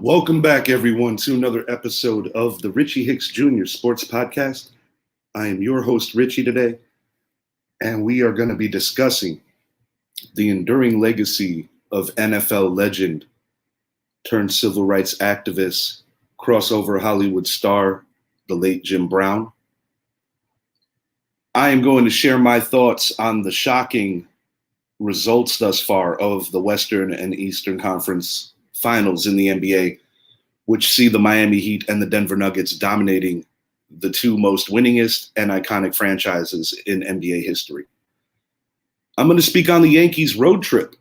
Welcome back, everyone, to another episode of the Richie Hicks Jr. Sports Podcast. I am your host, Richie, today, and we are going to be discussing the enduring legacy of NFL legend turned civil rights activist, crossover Hollywood star, the late Jim Brown. I am going to share my thoughts on the shocking results thus far of the Western and Eastern Conference Finals in the NBA, which see the Miami Heat and the Denver Nuggets dominating the two most winningest and iconic franchises in NBA history. I'm going to speak on the Yankees road trip.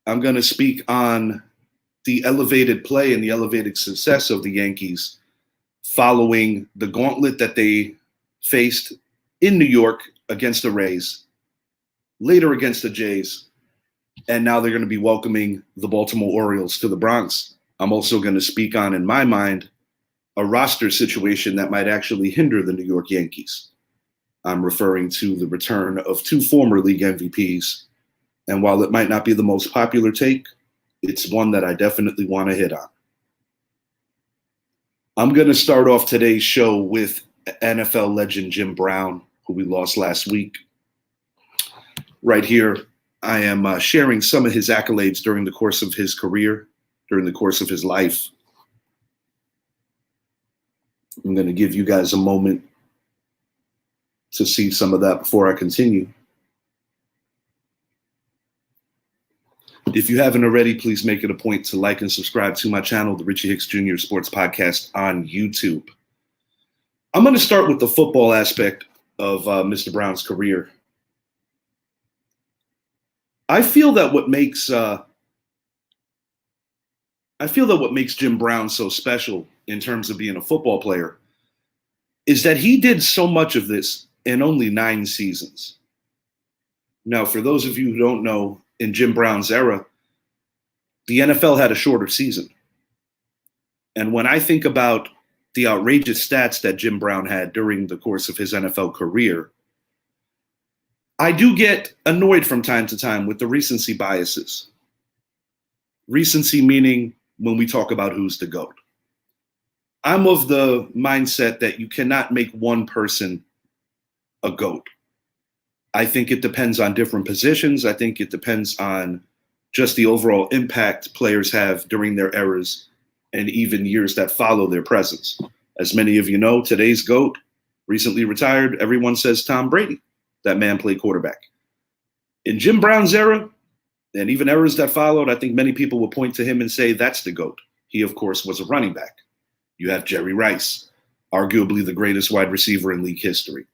I'm going to speak on the elevated play and the elevated success of the Yankees following the gauntlet that they faced in New York against the Rays, later against the Jays, and now they're going to be welcoming the Baltimore Orioles to the Bronx. I'm also going to speak on, in my mind, a roster situation that might actually hinder the New York Yankees. I'm referring to the return of two former league MVPs. And while it might not be the most popular take, it's one that I definitely want to hit on. I'm going to start off today's show with NFL legend Jim Brown, who we lost last week. Right here, I am sharing some of his accolades during the course of his career, during the course of his life. I'm going to give you guys a moment to see some of that before I continue. If you haven't already, please make it a point to like and subscribe to my channel, the Richie Hicks Jr. Sports Podcast on YouTube. I'm going to start with the football aspect of Mr. Brown's career. I feel that what makes Jim Brown so special in terms of being a football player is that he did so much of this in only 9 seasons. Now, for those of you who don't know, in Jim Brown's era, the NFL had a shorter season. And when I think about the outrageous stats that Jim Brown had during the course of his NFL career, I do get annoyed from time to time with the recency biases. Recency meaning when we talk about who's the GOAT. I'm of the mindset that you cannot make one person a GOAT. I think it depends on different positions. I think it depends on just the overall impact players have during their eras and even years that follow their presence. As many of you know, today's GOAT, recently retired, everyone says Tom Brady. That man played quarterback. In Jim Brown's era, and even eras that followed, I think many people will point to him and say that's the GOAT. He, of course, was a running back. You have Jerry Rice, arguably the greatest wide receiver in league history.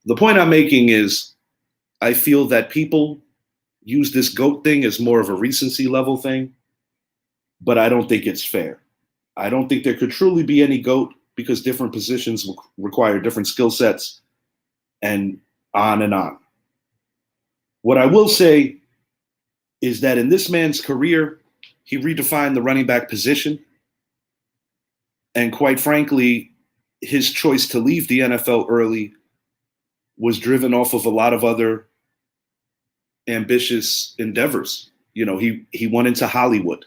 The point I'm making is I feel that people use this GOAT thing as more of a recency level thing, but I don't think it's fair. I don't think there could truly be any GOAT because different positions require different skill sets and on and on. What I will say is that in this man's career, he redefined the running back position. And quite frankly, his choice to leave the NFL early was driven off of a lot of other ambitious endeavors. You know, he went into Hollywood.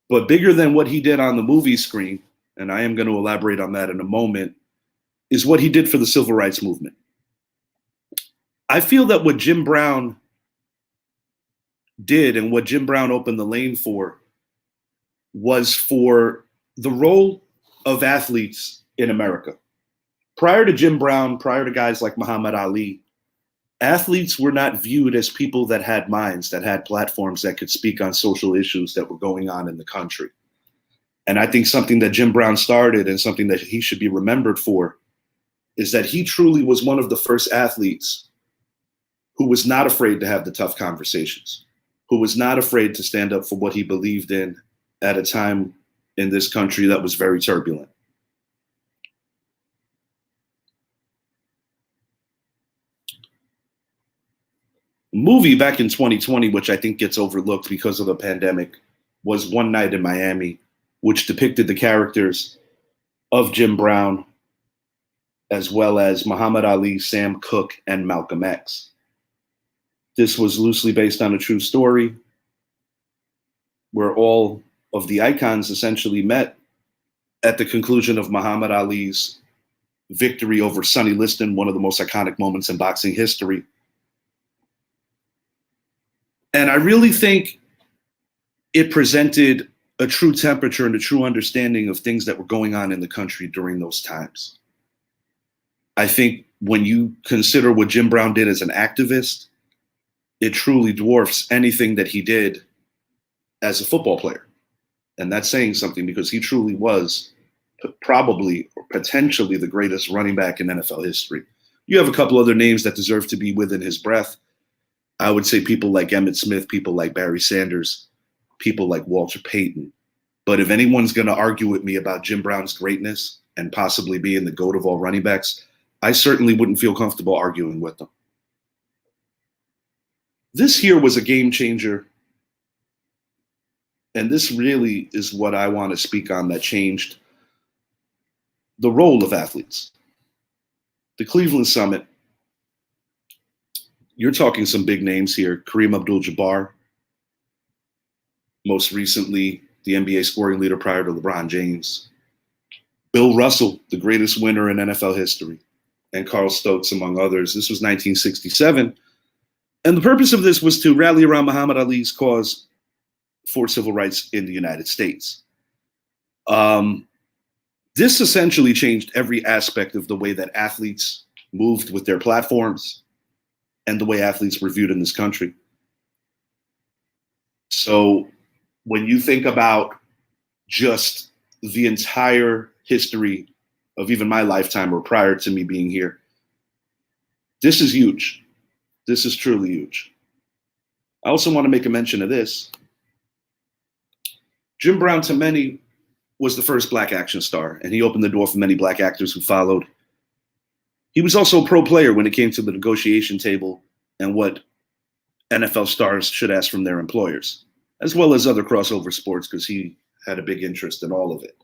But bigger than what he did on the movie screen, and I am going to elaborate on that in a moment, is what he did for the civil rights movement. I feel that what Jim Brown did and what Jim Brown opened the lane for was for the role of athletes in America. Prior to Jim Brown, prior to guys like Muhammad Ali, athletes were not viewed as people that had minds, that had platforms that could speak on social issues that were going on in the country. And I think something that Jim Brown started and something that he should be remembered for is that he truly was one of the first athletes who was not afraid to have the tough conversations, who was not afraid to stand up for what he believed in at a time in this country that was very turbulent. A movie back in 2020, which I think gets overlooked because of the pandemic, was One Night in Miami, which depicted the characters of Jim Brown, as well as Muhammad Ali, Sam Cooke, and Malcolm X. This was loosely based on a true story where all of the icons essentially met at the conclusion of Muhammad Ali's victory over Sonny Liston, one of the most iconic moments in boxing history. And I really think it presented a true temperature and a true understanding of things that were going on in the country during those times. I think when you consider what Jim Brown did as an activist, it truly dwarfs anything that he did as a football player. And that's saying something, because he truly was probably or potentially the greatest running back in NFL history. You have a couple other names that deserve to be within his breath. I would say people like Emmitt Smith, people like Barry Sanders, people like Walter Payton. But if anyone's going to argue with me about Jim Brown's greatness and possibly being the GOAT of all running backs, I certainly wouldn't feel comfortable arguing with them. This here was a game changer. And this really is what I want to speak on, that changed the role of athletes. The Cleveland Summit, you're talking some big names here. Kareem Abdul-Jabbar, most recently the NBA scoring leader prior to LeBron James. Bill Russell, the greatest winner in NFL history, and Carl Stokes, among others. This was 1967. And the purpose of this was to rally around Muhammad Ali's cause for civil rights in the United States. This essentially changed every aspect of the way that athletes moved with their platforms and the way athletes were viewed in this country. So when you think about just the entire history of even my lifetime or prior to me being here, this is huge. This is truly huge. I also want to make a mention of this. Jim Brown, to many, was the first black action star, and he opened the door for many black actors who followed. He was also a pro player when it came to the negotiation table and what NFL stars should ask from their employers, as well as other crossover sports, because he had a big interest in all of it.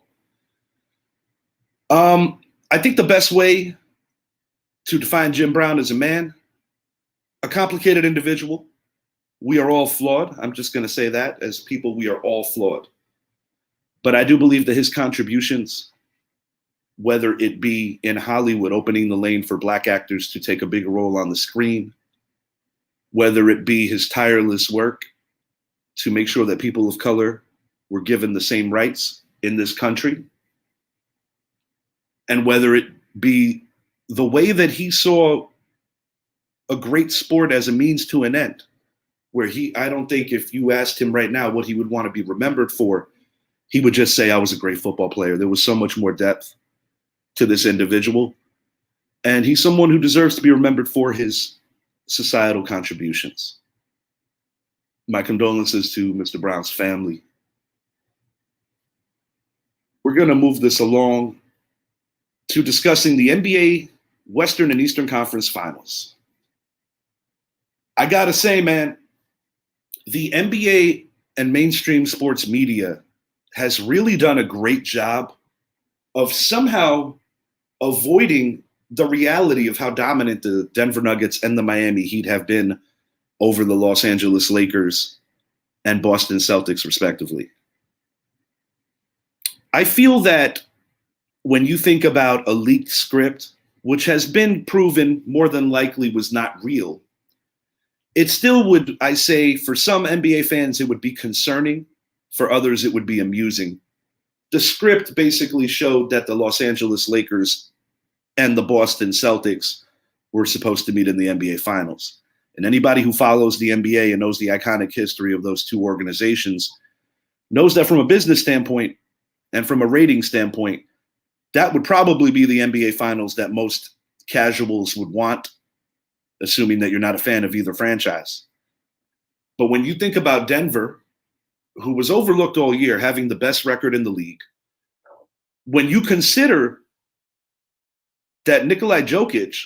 I think the best way to define Jim Brown as a man, a complicated individual. We are all flawed. I'm just going to say that. As people, we are all flawed. But I do believe that his contributions, whether it be in Hollywood opening the lane for black actors to take a bigger role on the screen, whether it be his tireless work to make sure that people of color were given the same rights in this country, and whether it be the way that he saw a great sport as a means to an end, where I don't think if you asked him right now what he would want to be remembered for, he would just say, I was a great football player. There was so much more depth to this individual. And he's someone who deserves to be remembered for his societal contributions. My condolences to Mr. Brown's family. We're going to move this along to discussing the NBA Western and Eastern Conference Finals. I got to say, man, the NBA and mainstream sports media has really done a great job of somehow avoiding the reality of how dominant the Denver Nuggets and the Miami Heat have been over the Los Angeles Lakers and Boston Celtics, respectively. I feel that when you think about a leaked script, which has been proven more than likely was not real, it still would, I say, for some NBA fans, it would be concerning. For others, it would be amusing. The script basically showed that the Los Angeles Lakers and the Boston Celtics were supposed to meet in the NBA Finals. And anybody who follows the NBA and knows the iconic history of those two organizations knows that from a business standpoint and from a rating standpoint, that would probably be the NBA Finals that most casuals would want, assuming that you're not a fan of either franchise. But when you think about Denver, who was overlooked all year, having the best record in the league, when you consider that Nikola Jokic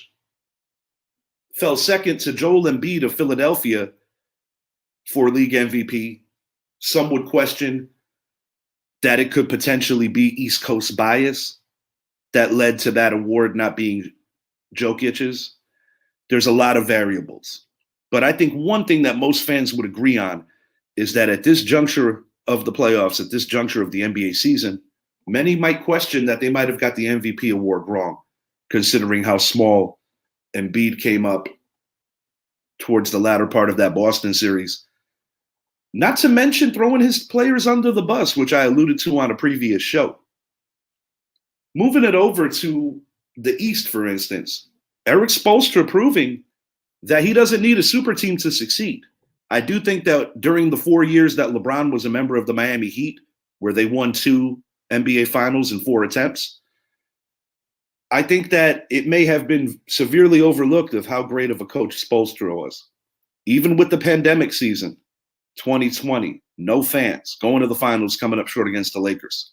fell second to Joel Embiid of Philadelphia for league MVP, some would question that it could potentially be East Coast bias that led to that award not being Jokic's. There's a lot of variables. But I think one thing that most fans would agree on is that at this juncture of the playoffs at this juncture of the NBA season, many might question that they might have got the MVP award wrong, considering how small Embiid came up towards the latter part of that Boston series. Not to mention throwing his players under the bus, which I alluded to on a previous show. Moving it over to the East, for instance, Eric Spoelstra proving that he doesn't need a super team to succeed. I do think that during the 4 years that LeBron was a member of the Miami Heat, where they won 2 NBA Finals in 4 attempts, I think that it may have been severely overlooked of how great of a coach Spoelstra was. Even with the pandemic season, 2020, no fans, going to the finals, coming up short against the Lakers.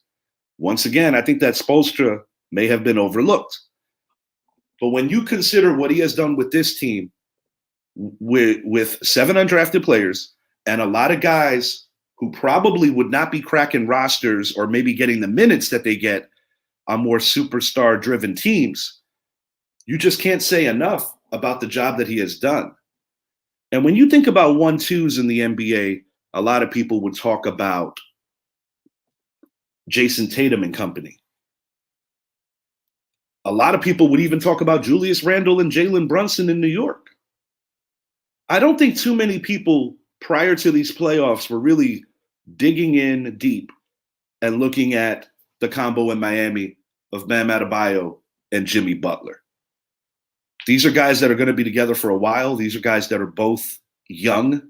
Once again, I think that Spoelstra may have been overlooked. But when you consider what he has done with this team, with 7 undrafted players and a lot of guys who probably would not be cracking rosters or maybe getting the minutes that they get on more superstar-driven teams, you just can't say enough about the job that he has done. And when you think about 1-2s in the NBA, a lot of people would talk about Jason Tatum and company. A lot of people would even talk about Julius Randle and Jalen Brunson in New York. I don't think too many people prior to these playoffs were really digging in deep and looking at the combo in Miami of Bam Adebayo and Jimmy Butler. These are guys that are going to be together for a while. These are guys that are both young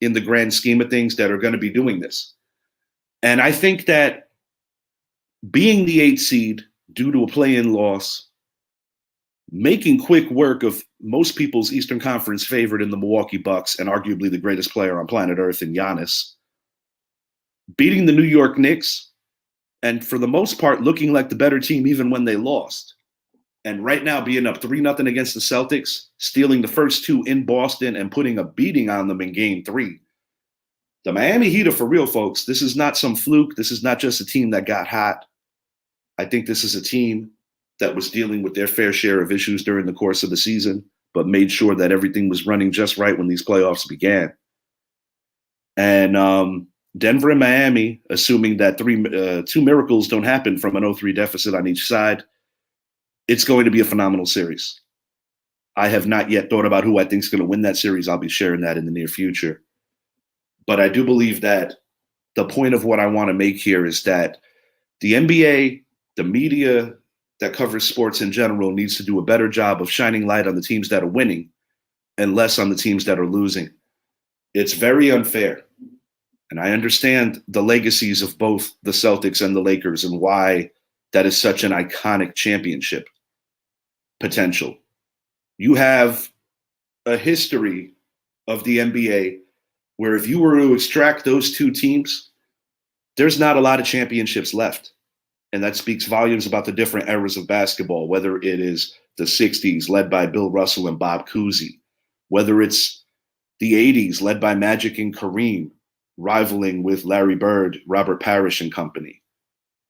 in the grand scheme of things that are going to be doing this. And I think that being the 8th seed due to a play-in loss, making quick work of most people's Eastern Conference favorite in the Milwaukee Bucks and arguably the greatest player on planet Earth in Giannis, beating the New York Knicks, and for the most part looking like the better team even when they lost. And right now being up 3-0 against the Celtics, stealing the first 2 in Boston and putting a beating on them in Game 3. The Miami Heat are for real, folks. This is not some fluke. This is not just a team that got hot. I think this is a team that was dealing with their fair share of issues during the course of the season, but made sure that everything was running just right when these playoffs began. And Denver and Miami, assuming that 2 miracles don't happen from an 0-3 deficit on each side, it's going to be a phenomenal series. I have not yet thought about who I think is going to win that series. I'll be sharing that in the near future. But I do believe that the point of what I want to make here is that the NBA, the media that covers sports in general, needs to do a better job of shining light on the teams that are winning and less on the teams that are losing. It's very unfair. And I understand the legacies of both the Celtics and the Lakers and why that is such an iconic championship potential. You have a history of the NBA where if you were to extract those 2 teams, there's not a lot of championships left. And that speaks volumes about the different eras of basketball, whether it is the 60s led by Bill Russell and Bob Cousy, whether it's the 80s led by Magic and Kareem, rivaling with Larry Bird, Robert Parrish and company.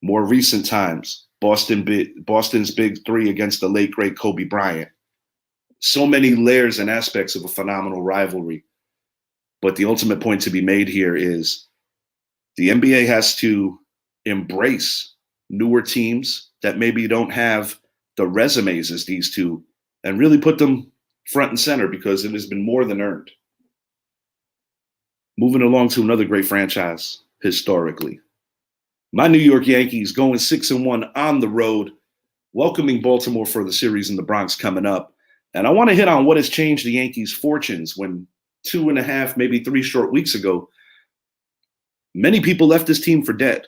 More recent times, Boston's Big 3 against the late, great Kobe Bryant. So many layers and aspects of a phenomenal rivalry. But the ultimate point to be made here is the NBA has to embrace newer teams that maybe don't have the resumes as these 2 and really put them front and center because it has been more than earned. Moving along to another great franchise historically. My New York Yankees going 6-1 on the road, welcoming Baltimore for the series in the Bronx coming up. And I want to hit on what has changed the Yankees' fortunes when 2.5, maybe 3 short weeks ago, many people left this team for dead.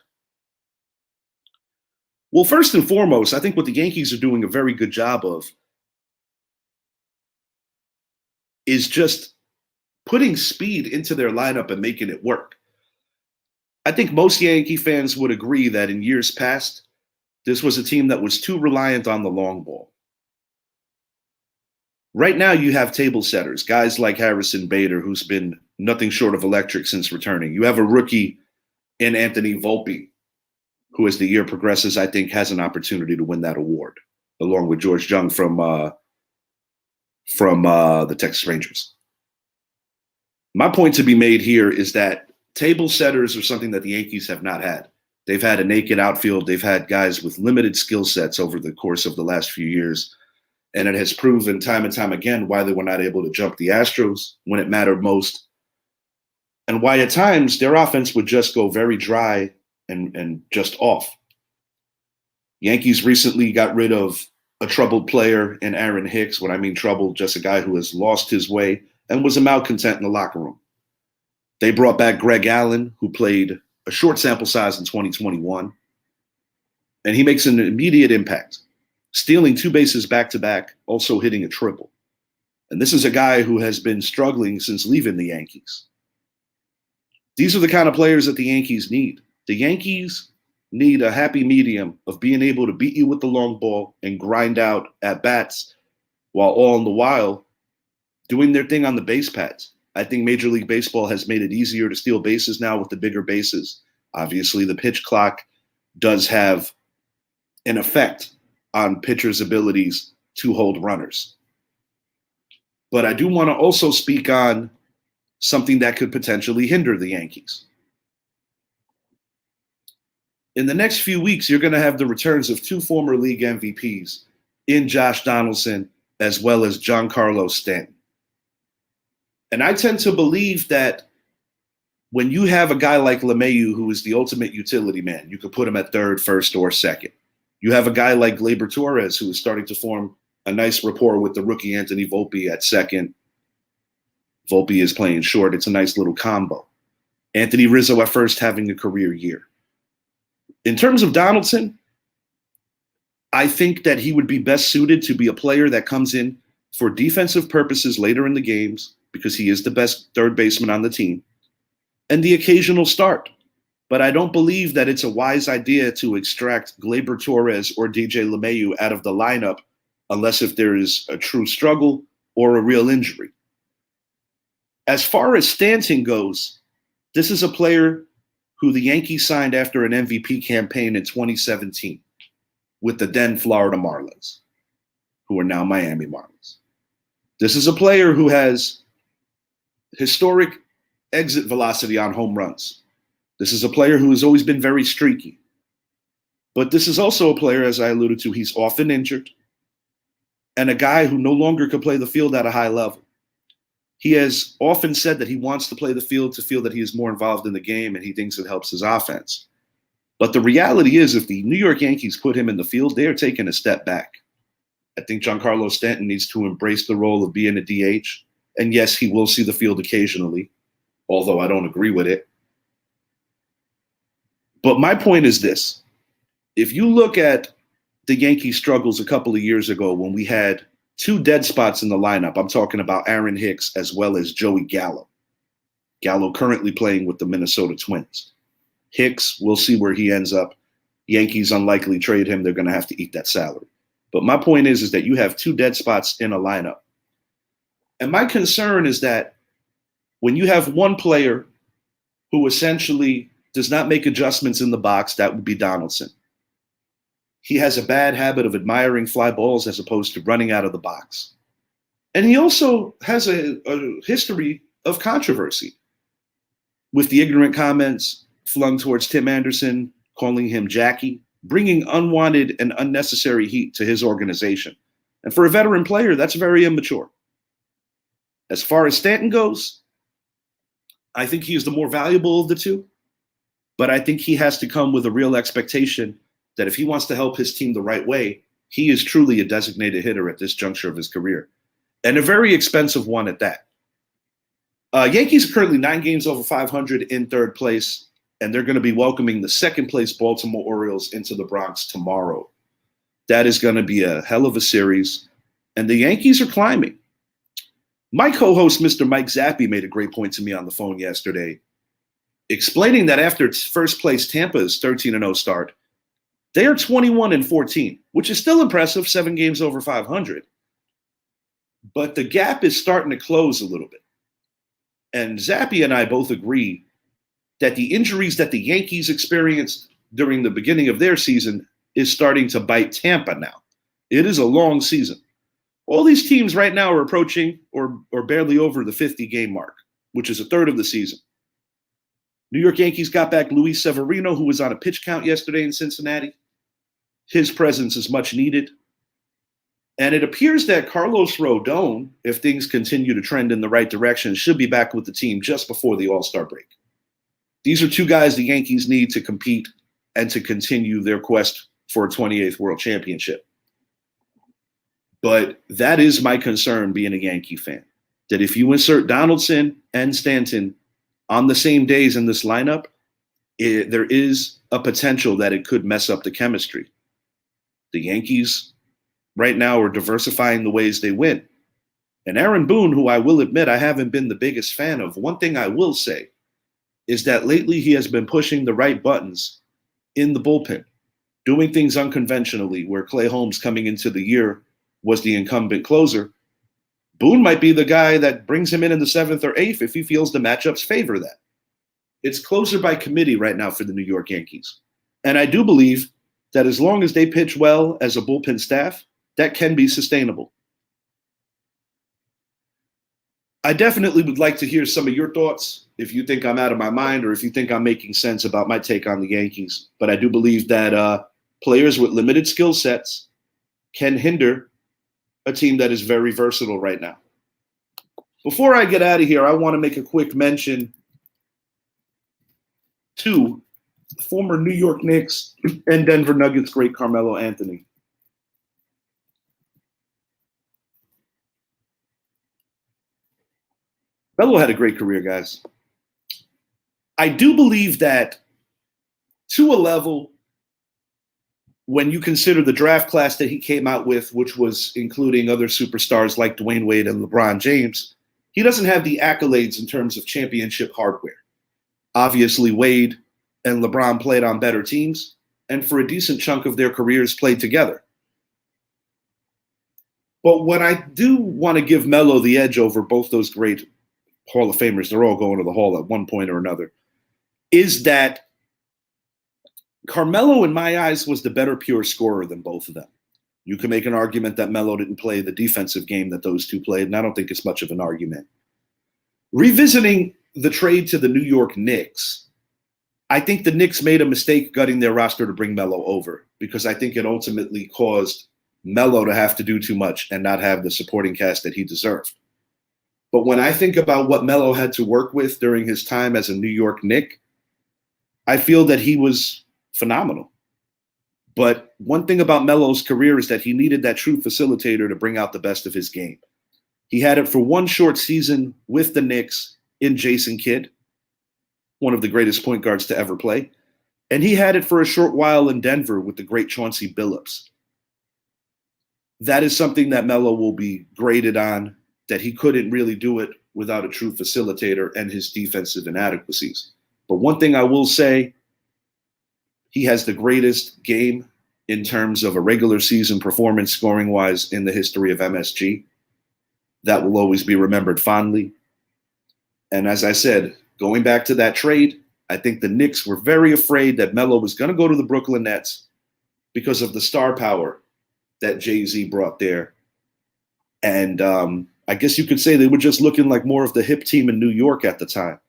Well, first and foremost, I think what the Yankees are doing a very good job of is just putting speed into their lineup and making it work. I think most Yankee fans would agree that in years past, this was a team that was too reliant on the long ball. Right now, you have table setters, guys like Harrison Bader, who's been nothing short of electric since returning. You have a rookie in Anthony Volpe, who, as the year progresses, I think has an opportunity to win that award, along with George Jung from the Texas Rangers. My point to be made here is that Table setters are something that the Yankees have not had. They've had a naked outfield. They've had guys with limited skill sets over the course of the last few years. And it has proven time and time again why they were not able to jump the Astros when it mattered most. And why at times their offense would just go very dry and just off. Yankees recently got rid of a troubled player in Aaron Hicks. When I mean troubled, just a guy who has lost his way and was a malcontent in the locker room. They brought back Greg Allen, who played a short sample size in 2021, and he makes an immediate impact, stealing 2 bases back-to-back, also hitting a triple. And this is a guy who has been struggling since leaving the Yankees. These are the kind of players that the Yankees need. The Yankees need a happy medium of being able to beat you with the long ball and grind out at bats while all in the while doing their thing on the base pads. I think Major League Baseball has made it easier to steal bases now with the bigger bases. Obviously, the pitch clock does have an effect on pitchers' abilities to hold runners. But I do want to also speak on something that could potentially hinder the Yankees. In the next few weeks, you're going to have the returns of 2 former league MVPs in Josh Donaldson as well as Giancarlo Stanton. And I tend to believe that when you have a guy like LeMahieu, who is the ultimate utility man, you could put him at third, first, or second. You have a guy like Gleyber Torres, who is starting to form a nice rapport with the rookie Anthony Volpe at second. Volpe is playing short. It's a nice little combo. Anthony Rizzo at first, having a career year. In terms of Donaldson, I think that he would be best suited to be a player that comes in for defensive purposes later in the games, because he is the best third baseman on the team, and the occasional start. But I don't believe that it's a wise idea to extract Gleyber Torres or DJ LeMahieu out of the lineup unless if there is a true struggle or a real injury. As far as Stanton goes, this is a player who the Yankees signed after an MVP campaign in 2017 with the then Florida Marlins, who are now Miami Marlins. This is a player who has historic exit velocity on home runs. This is a player who has always been very streaky. But this is also a player, as I alluded to, he's often injured, and a guy who no longer can play the field at a high level. He has often said that he wants to play the field to feel that he is more involved in the game, and he thinks it helps his offense. But the reality is, if the New York Yankees put him in the field, they are taking a step back. I think Giancarlo Stanton needs to embrace the role of being a DH. And yes, he will see the field occasionally, although I don't agree with it. But my point is this. If you look at the Yankees' struggles a couple of years ago when we had 2 dead spots in the lineup, I'm talking about Aaron Hicks as well as Joey Gallo. Gallo currently playing with the Minnesota Twins. Hicks, we'll see where he ends up. Yankees unlikely trade him. They're going to have to eat that salary. But my point is that you have 2 dead spots in a lineup. And my concern is that when you have one player who essentially does not make adjustments in the box, that would be Donaldson. He has a bad habit of admiring fly balls as opposed to running out of the box. And he also has a history of controversy with the ignorant comments flung towards Tim Anderson, calling him Jackie, bringing unwanted and unnecessary heat to his organization. And for a veteran player, that's very immature. As far as Stanton goes, I think he is the more valuable of the two, but I think he has to come with a real expectation that if he wants to help his team the right way, he is truly a designated hitter at this juncture of his career, and a very expensive one at that. Yankees are currently 9 games over 500 in third place, and they're going to be welcoming the second place Baltimore Orioles into the Bronx tomorrow. That is going to be a hell of a series, and the Yankees are climbing. My co-host, Mr. Mike Zappi, made a great point to me on the phone yesterday, explaining that after its first place Tampa's 13-0 start, they are 21-14, which is still impressive, 7 games over 500. But the gap is starting to close a little bit. And Zappi and I both agree that the injuries that the Yankees experienced during the beginning of their season is starting to bite Tampa now. It is a long season. All these teams right now are approaching or barely over the 50-game mark, which is a third of the season. New York Yankees got back Luis Severino, who was on a pitch count yesterday in Cincinnati. His presence is much needed. And it appears that Carlos Rodon, if things continue to trend in the right direction, should be back with the team just before the All-Star break. These are two guys the Yankees need to compete and to continue their quest for a 28th World Championship. But that is my concern being a Yankee fan, that if you insert Donaldson and Stanton on the same days in this lineup, there is a potential that it could mess up the chemistry. The Yankees right now are diversifying the ways they win. And Aaron Boone, who I will admit I haven't been the biggest fan of, one thing I will say is that lately he has been pushing the right buttons in the bullpen, doing things unconventionally, where Clay Holmes coming into the year was the incumbent closer. Boone might be the guy that brings him in the 7th or 8th if he feels the matchups favor that. It's closer by committee right now for the New York Yankees. And I do believe that as long as they pitch well as a bullpen staff, that can be sustainable. I definitely would like to hear some of your thoughts, if you think I'm out of my mind or if you think I'm making sense about my take on the Yankees. But I do believe that players with limited skill sets can hinder a team that is very versatile right now. Before I get out of here, I want to make a quick mention to former New York Knicks and Denver Nuggets great Carmelo Anthony. Melo had a great career, guys. I do believe that to a level, when you consider the draft class that he came out with, which was including other superstars like Dwayne Wade and LeBron James, he doesn't have the accolades in terms of championship hardware. Obviously, Wade and LeBron played on better teams, and for a decent chunk of their careers played together. But what I do want to give Melo the edge over both those great Hall of Famers, they're all going to the Hall at one point or another, is that Carmelo, in my eyes, was the better pure scorer than both of them. You can make an argument that Melo didn't play the defensive game that those two played, and I don't think it's much of an argument. Revisiting the trade to the New York Knicks, I think the Knicks made a mistake gutting their roster to bring Melo over, because I think it ultimately caused Melo to have to do too much and not have the supporting cast that he deserved. But when I think about what Melo had to work with during his time as a New York Knick, I feel that he was phenomenal. But one thing about Melo's career is that he needed that true facilitator to bring out the best of his game. He had it for one short season with the Knicks in Jason Kidd, one of the greatest point guards to ever play. And he had it for a short while in Denver with the great Chauncey Billups. That is something that Melo will be graded on, that he couldn't really do it without a true facilitator and his defensive inadequacies. But one thing I will say, he has the greatest game in terms of a regular season performance scoring-wise in the history of MSG. That will always be remembered fondly. And as I said, going back to that trade, I think the Knicks were very afraid that Melo was going to go to the Brooklyn Nets because of the star power that Jay-Z brought there. And I guess you could say they were just looking like more of the hip team in New York at the time.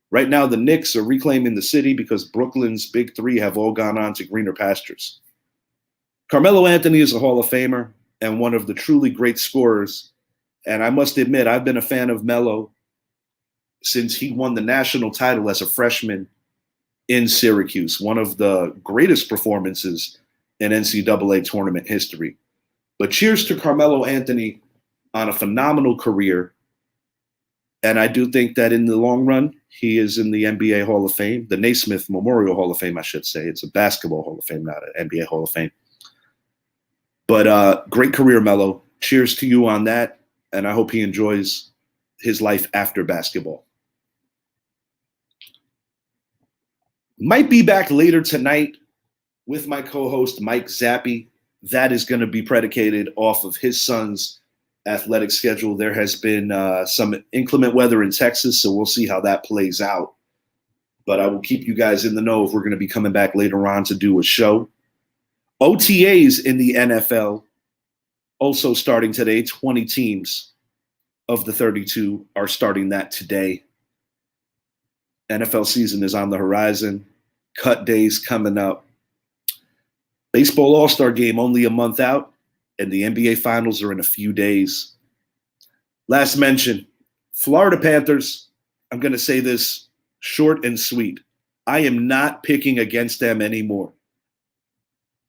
Right now, the Knicks are reclaiming the city because Brooklyn's big three have all gone on to greener pastures. Carmelo Anthony is a Hall of Famer and one of the truly great scorers. And I must admit, I've been a fan of Melo since he won the national title as a freshman in Syracuse, one of the greatest performances in NCAA tournament history. But cheers to Carmelo Anthony on a phenomenal career. And I do think that in the long run, he is in the NBA Hall of Fame, the Naismith Memorial Hall of Fame, I should say. It's a basketball Hall of Fame, not an NBA Hall of Fame. But great career, Melo. Cheers to you on that. And I hope he enjoys his life after basketball. Might be back later tonight with my co-host, Mike Zappi. That is going to be predicated off of his son's athletic schedule. There has been some inclement weather in Texas, so we'll see how that plays out. But I will keep you guys in the know if we're going to be coming back later on to do a show. OTAs in the NFL also starting today. 20 teams of the 32 are starting that today. NFL season is on the horizon. Cut days coming up. Baseball All-Star game only a month out, and the NBA Finals are in a few days. Last mention, Florida Panthers. I'm going to say this short and sweet. I am not picking against them anymore.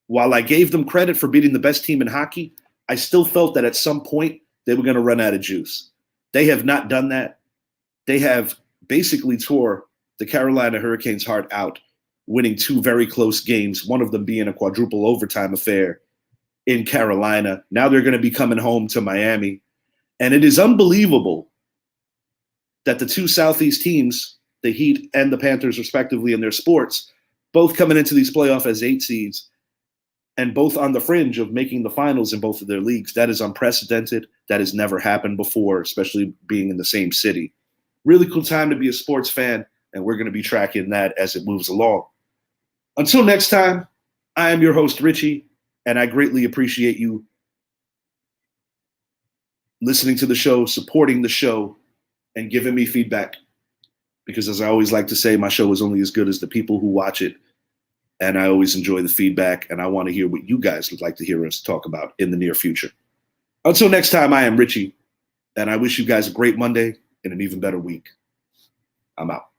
While I gave them credit for beating the best team in hockey, I still felt that at some point they were going to run out of juice. They have not done that. They have basically tore the Carolina Hurricanes' heart out, winning 2 very close games, one of them being a quadruple overtime affair in Carolina. Now they're going to be coming home to Miami. And it is unbelievable that the 2 Southeast teams, the Heat and the Panthers respectively in their sports, both coming into these playoffs as 8 seeds and both on the fringe of making the finals in both of their leagues. That is unprecedented. That has never happened before, especially being in the same city. Really cool time to be a sports fan, and we're going to be tracking that as it moves along. Until next time, I am your host, Richie, and I greatly appreciate you listening to the show, supporting the show, and giving me feedback. Because as I always like to say, my show is only as good as the people who watch it. And I always enjoy the feedback, and I want to hear what you guys would like to hear us talk about in the near future. Until next time, I am Richie, and I wish you guys a great Monday and an even better week. I'm out.